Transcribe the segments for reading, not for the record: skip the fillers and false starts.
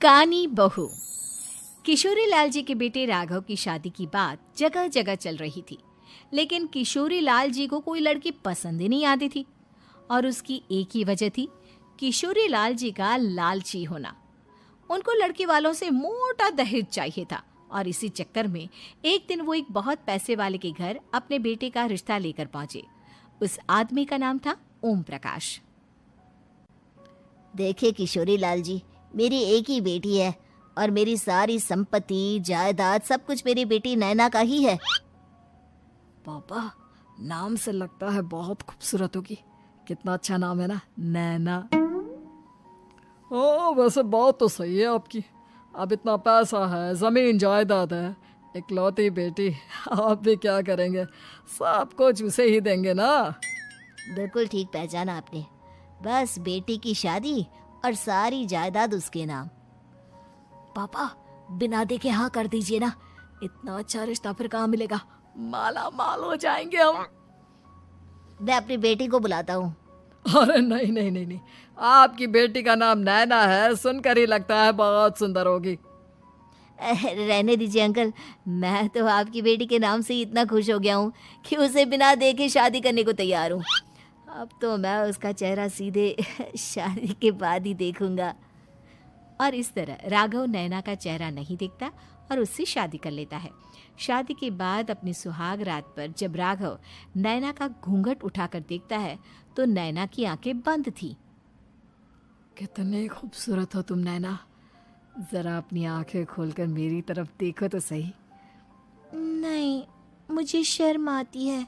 कानी बहू। किशोरी लाल जी के बेटे राघव की शादी की बात जगह जगह चल रही थी, लेकिन किशोरी लाल जी को कोई लड़की पसंद ही नहीं आती थी। और उसकी एक ही वजह थी, किशोरी लाल जी का लालची होना। उनको लड़की वालों से मोटा दहेज चाहिए था और इसी चक्कर में एक दिन वो एक बहुत पैसे वाले के घर अपने बेटे का रिश्ता लेकर पहुंचे। उस आदमी का नाम था ओम प्रकाश। देखिए किशोरी लाल जी, मेरी एक ही बेटी है और मेरी सारी संपत्ति जायदाद सब कुछ मेरी बेटी नैना का ही है। पापा, नाम से लगता है बहुत खूबसूरत होगी। कितना अच्छा नाम है ना, नैना। ओ, वैसे बात तो सही है आपकी। अब इतना पैसा है, जमीन जायदाद है, इकलौती बेटी, आप भी क्या करेंगे? सब कुछ उसे ही देंगे ना। बिल्कुल ठीक पहचाना आपने। बस बेटी की शादी और सारी जायदाद उसके नाम। पापा, बिना देखे हाँ कर दीजिए ना। इतना अच्छा रिश्ता फिर कहाँ मिलेगा? माला माल हो जाएंगे हम। मैं अपनी बेटी को बुलाता हूँ। अरे नहीं नहीं नहीं नहीं, आपकी बेटी का नाम नैना है, सुनकर ही लगता है बहुत सुंदर होगी। रहने दीजिए अंकल, मैं तो आपकी बेटी के नाम से ही इतना खुश हो गया हूँ कि उसे बिना देखे शादी करने को तैयार हूँ। अब तो मैं उसका चेहरा सीधे शादी के बाद ही देखूंगा। और इस तरह राघव नैना का चेहरा नहीं देखता और उससे शादी कर लेता है। शादी के बाद अपनी सुहाग रात पर जब राघव नैना का घूंघट उठाकर देखता है तो नैना की आंखें बंद थी। कितने खूबसूरत हो तुम नैना, जरा अपनी आंखें खोलकर मेरी तरफ देखो तो सही। नहीं, मुझे शर्म आती है।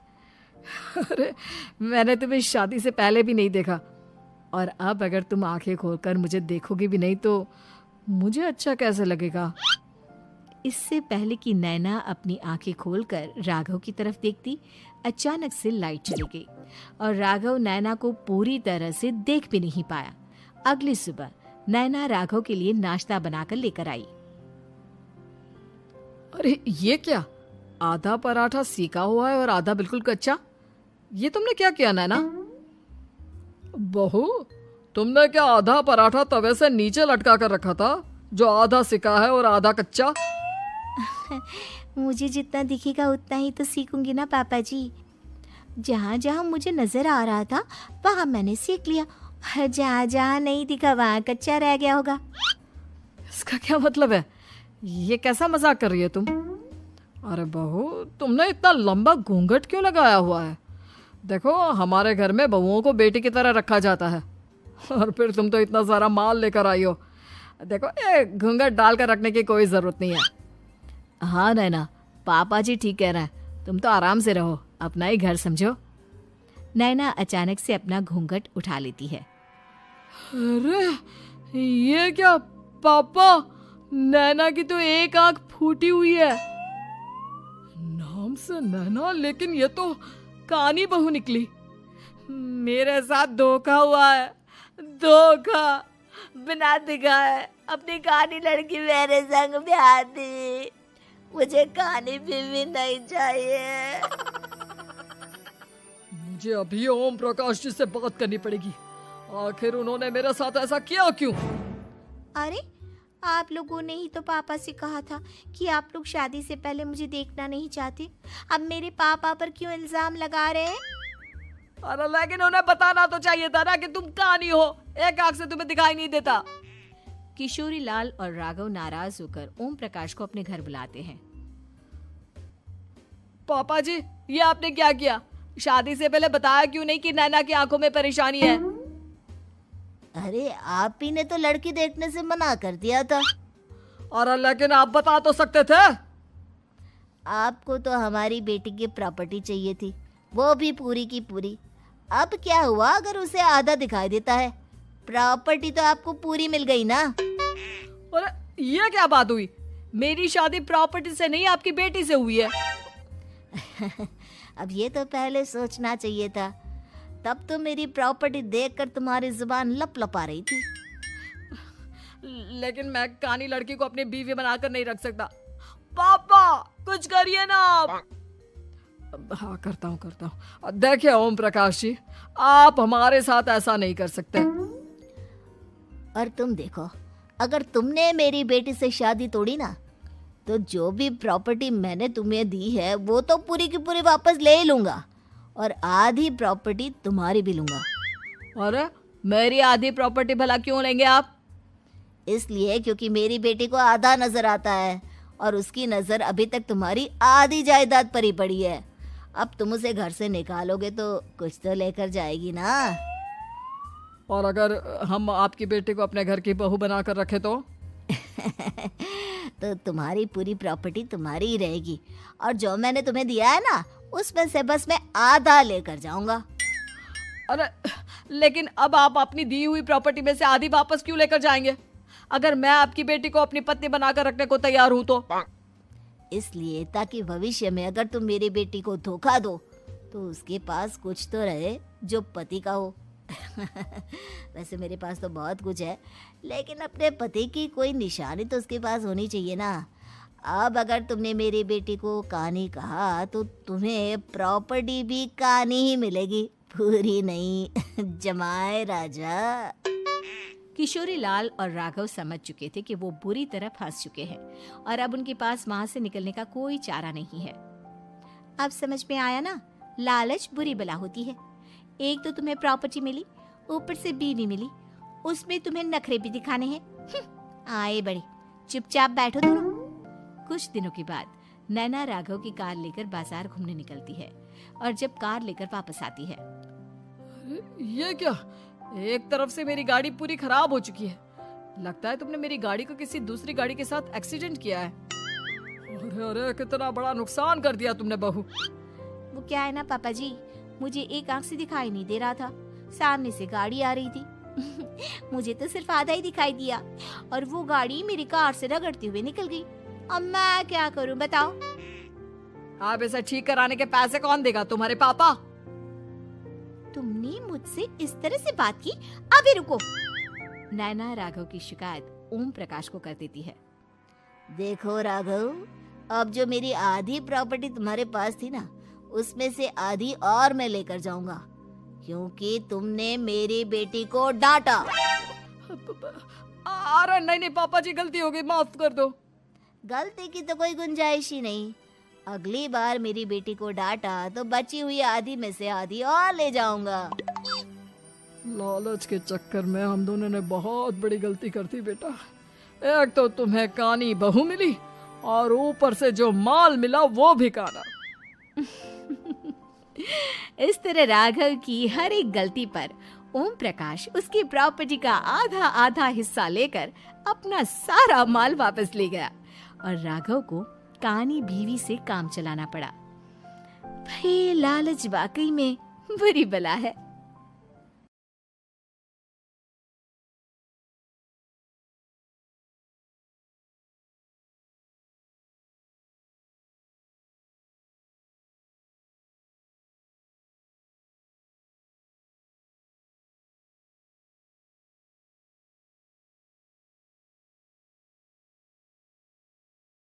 अरे, मैंने तुम्हें शादी से पहले भी नहीं देखा, और अब अगर तुम आंखें खोलकर मुझे देखोगी भी नहीं तो मुझे अच्छा कैसे लगेगा? इससे पहले कि नैना अपनी आंखें खोलकर राघव की तरफ देखती, अचानक से लाइट चली गई और राघव नैना को पूरी तरह से देख भी नहीं पाया। अगली सुबह नैना राघव के लिए नाश्ता बनाकर लेकर आई। अरे ये क्या, आधा पराठा सेका हुआ है और आधा बिल्कुल कच्चा। ये तुमने क्या किया नैना? बहू, तुमने क्या आधा पराठा तवे से नीचे लटका कर रखा था, जो आधा सिका है और आधा कच्चा? मुझे जितना दिखेगा उतना ही तो सीखूंगी ना पापा जी। जहाँ जहाँ मुझे नजर आ रहा था वहाँ मैंने सीख लिया, जहाँ जहाँ नहीं दिखा वहाँ कच्चा रह गया होगा। इसका क्या मतलब है? ये कैसा मजाक कर रही है तुम? अरे बहू, तुमने इतना लंबा घूंघट क्यों लगाया हुआ है? देखो, हमारे घर में बहुओं को बेटी की तरह रखा जाता है, और फिर तुम तो इतना सारा माल लेकर आई हो। देखो, ये घूंघट डालकर रखने की कोई जरूरत नहीं है। हाँ नैना, पापा जी ठीक कह रहे हैं, तुम तो आराम से रहो, अपना ही घर समझो। नैना अचानक से अपना घूंघट उठा लेती है। अरे ये क्या पापा, नैना की तो एक आंख फूटी हुई है। नाम से नैना, लेकिन ये तो कानी बहू निकली। मेरे साथ धोखा हुआ है, धोखा। बिना दिखाए अपनी कानी लड़की मेरे संग ब्याह दी। मुझे कानी बीवी नहीं चाहिए। मुझे अभी ओम प्रकाश जी से बात करनी पड़ेगी। आखिर उन्होंने मेरे साथ ऐसा किया क्यों? अरे, आप लोगों ने ही तो पापा से कहा था कि आप लोग शादी से पहले मुझे देखना नहीं चाहते। अब मेरे पापा पर क्यों इल्जाम लगा रहे हैं? अरे लेकिन उन्हें बताना तो चाहिए था ना कि तुम कानी हो, एक आंख से तुम्हें दिखाई नहीं देता। किशोरी लाल और राघव नाराज होकर ओम प्रकाश को अपने घर बुलाते हैं। पापा जी, ये आपने क्या किया? शादी से पहले बताया क्यों नहीं कि नैना की आंखों में परेशानी है? अरे, आप ही ने तो लड़की देखने से मना कर दिया था। और लेकिन आप बता तो सकते थे। आपको तो हमारी बेटी की प्रॉपर्टी चाहिए थी, वो भी पूरी की पूरी। अब क्या हुआ अगर उसे आधा दिखाई देता है? प्रॉपर्टी तो आपको पूरी मिल गई ना। अरे ये क्या बात हुई? मेरी शादी प्रॉपर्टी से नहीं, आपकी बेटी से हुई है। अब ये तो पहले सोचना चाहिए था, तब तो मेरी प्रॉपर्टी देखकर तुम्हारी जुबान लप लपा रही थी। लेकिन मैं कानी लड़की को अपनी बीवी बनाकर नहीं रख सकता। पापा, कुछ करिए ना आप। हाँ, करता हूँ। देखिए ओम प्रकाश जी, आप हमारे साथ ऐसा नहीं कर सकते। और तुम देखो, अगर तुमने मेरी बेटी से शादी तोड़ी ना, तो जो भी प्रॉपर्टी मैंने तुम्हें दी है वो तो पूरी की पूरी वापस ले ही लूँगा, और आधी प्रॉपर्टी तुम्हारी भी लूँगा। अरे मेरी आधी प्रॉपर्टी भला क्यों लेंगे आप? इसलिए क्योंकि मेरी बेटी को आधा नजर आता है और उसकी नजर अभी तक तुम्हारी आधी जायदाद पर ही पड़ी है। अब तुम उसे घर से निकालोगे तो कुछ तो लेकर जाएगी ना। और अगर हम आपकी बेटी को अपने घर की बहू बनाकर रखे तो? तो तुम्हारी पूरी प्रॉपर्टी तुम्हारी ही रहेगी, और जो मैंने तुम्हें दिया है ना, उसमें से बस मैं आधा लेकर जाऊंगा। अरे लेकिन अब आप अपनी दी हुई प्रॉपर्टी में से आधी वापस क्यों लेकर जाएंगे? अगर मैं आपकी बेटी को अपनी पत्नी बनाकर रखने को तैयार हूं तो? इसलिए ताकि भविष्य में अगर तुम मेरी बेटी को धोखा दो तो उसके पास कुछ तो रहे जो पति का हो। वैसे मेरे पास तो बहुत कुछ है, लेकिन अपने पति की कोई निशानी तो उसके पास होनी चाहिए ना। अब अगर तुमने मेरी बेटी को कानी कहा तो तुम्हें प्रॉपर्टी भी कानी ही मिलेगी, पूरी नहीं। जमाए राजा। किशोरी लाल और राघव समझ चुके थे कि वो बुरी तरह फंस चुके हैं और अब उनके पास वहां से निकलने का कोई चारा नहीं है। अब समझ में आया ना, लालच बुरी बला होती है। एक तो तुम्हें प्रॉपर्टी मिली, ऊपर से बीवी मिली, उसमें तुम्हें नखरे भी दिखाने हैं। आए बड़े, चुपचाप बैठो दोनों। कुछ दिनों के बाद नैना राघव की कार लेकर बाजार घूमने निकलती है और जब कार लेकर वापस आती है, ये क्या? एक तरफ से मेरी गाड़ी पूरी खराब हो चुकी है। लगता है तुमने मेरी गाड़ी को किसी दूसरी गाड़ी के साथ एक्सीडेंट किया है। अरे अरे कितना बड़ा नुकसान कर दिया तुमने बहू। वो क्या है ना पापा जी, मुझे एक आंख से दिखाई नहीं दे रहा था, सामने से गाड़ी आ रही थी। मुझे तो सिर्फ आधा ही दिखाई दिया और वो गाड़ी मेरी कार से रगड़ते हुए निकल गई। अब मैं क्या करूं बताओ? आप इसे ठीक कराने के पैसे कौन देगा? तुम्हारे पापा। तुमने मुझसे इस तरह से बात की? अभी रुको। नैना राघव की शिकायत ओम प्रकाश को कर देती है। देखो राघव, अब जो मेरी आधी प्रॉपर्टी तुम्हारे पास थी ना, उसमें से आधी और मैं लेकर जाऊंगा, क्योंकि तुमने मेरी बेटी को डांटा। अरे नहीं नहीं पापा जी, गलती हो गई, माफ कर दो। गलती की तो कोई गुंजाइश ही नहीं। अगली बार मेरी बेटी को डांटा तो बची हुई आधी में से आधी और ले जाऊंगा। लालच के चक्कर में हम दोनों ने बहुत बड़ी गलती कर दी बेटा। एक तो तुम्हें कानी बहू मिली और ऊपर से जो माल मिला वो भी काना। इस तरह राघव की हर एक गलती पर ओम प्रकाश उसकी प्रॉपर्टी का आधा आधा हिस्सा लेकर अपना सारा माल वापस ले गया और राघव को कानी बीवी से काम चलाना पड़ा। भाई लालच वाकई में बुरी बला है।